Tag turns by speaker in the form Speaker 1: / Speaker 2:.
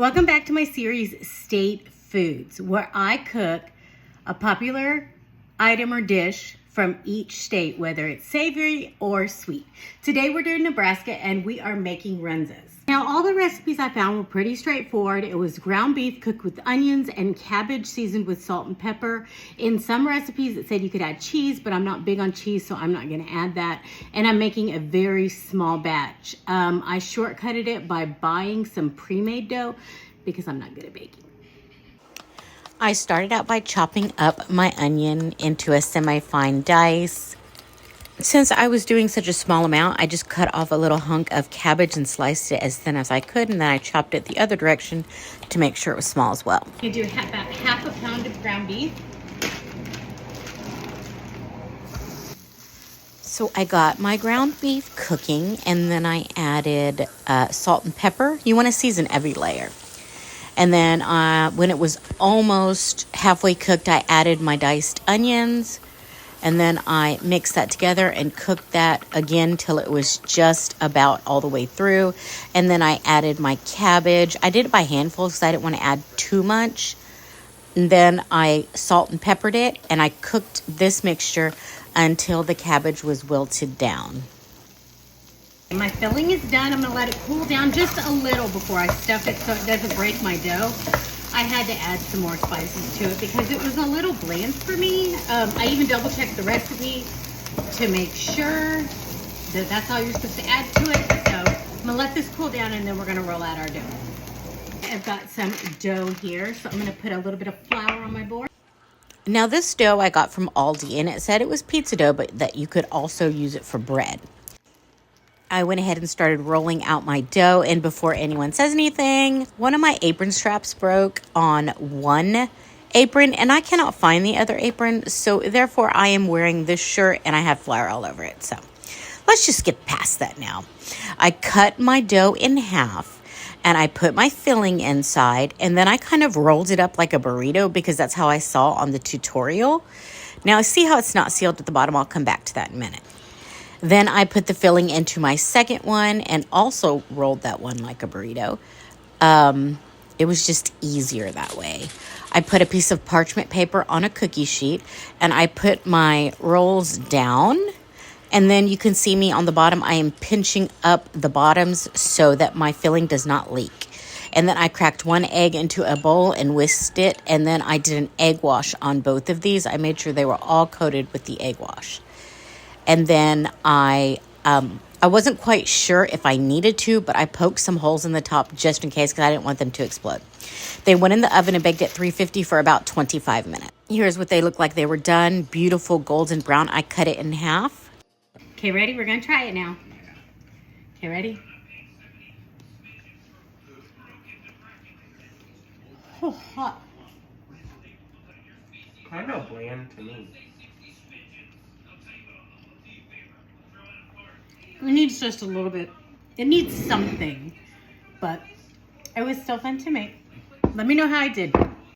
Speaker 1: Welcome back to my series, State Foods, where I cook a popular item or dish from each state, whether it's savory or sweet. Today we're doing Nebraska and we are making Runzas. Now all the recipes I found were pretty straightforward. It was ground beef cooked with onions and cabbage seasoned with salt and pepper. In some recipes it said you could add cheese, but I'm not big on cheese, so I'm not gonna add that. And I'm making a very small batch. I shortcutted it by buying some pre-made dough because I'm not good at baking. I started out by chopping up my onion into a semi-fine dice. Since I was doing such a small amount, I just cut off a little hunk of cabbage and sliced it as thin as I could, and then I chopped it the other direction to make sure it was small as well. You do about half a pound of ground beef. So I got my ground beef cooking, and then I added salt and pepper. You want to season every layer. And then when it was almost halfway cooked, I added my diced onions. And then I mixed that together and cooked that again till it was just about all the way through. And then I added my cabbage. I did it by handfuls because I didn't want to add too much. And then I salt and peppered it. And I cooked this mixture until the cabbage was wilted down. My filling is done. I'm going to let it cool down just a little before I stuff it so it doesn't break my dough. I had to add some more spices to it because it was a little bland for me. I even double checked the recipe to make sure that that's all you're supposed to add to it. So I'm going to let this cool down and then we're going to roll out our dough. I've got some dough here, so I'm going to put a little bit of flour on my board. Now this dough I got from Aldi, and it said it was pizza dough, but that you could also use it for bread. I went ahead and started rolling out my dough, and before anyone says anything, one of my apron straps broke on one apron, and I cannot find the other apron, so therefore I am wearing this shirt and I have flour all over it. So let's just get past that now. I cut my dough in half, and I put my filling inside, and then I kind of rolled it up like a burrito because that's how I saw on the tutorial. Now, see how it's not sealed at the bottom? I'll come back to that in a minute. Then I put the filling into my second one and also rolled that one like a burrito. It was just easier that way. I put a piece of parchment paper on a cookie sheet and I put my rolls down. And then you can see me on the bottom. I am pinching up the bottoms so that my filling does not leak. And then I cracked one egg into a bowl and whisked it. And then I did an egg wash on both of these. I made sure they were all coated with the egg wash. And then I wasn't quite sure if I needed to, but I poked some holes in the top just in case because I didn't want them to explode. They went in the oven and baked at 350 for about 25 minutes. Here's what they look like. They were done. Beautiful golden brown. I cut it in half. Okay, ready? We're going to try it now. Okay, ready? Oh, hot.
Speaker 2: Kind of bland to me.
Speaker 1: It needs just a little bit. It needs something, but it was still fun to make. Let me know how I did.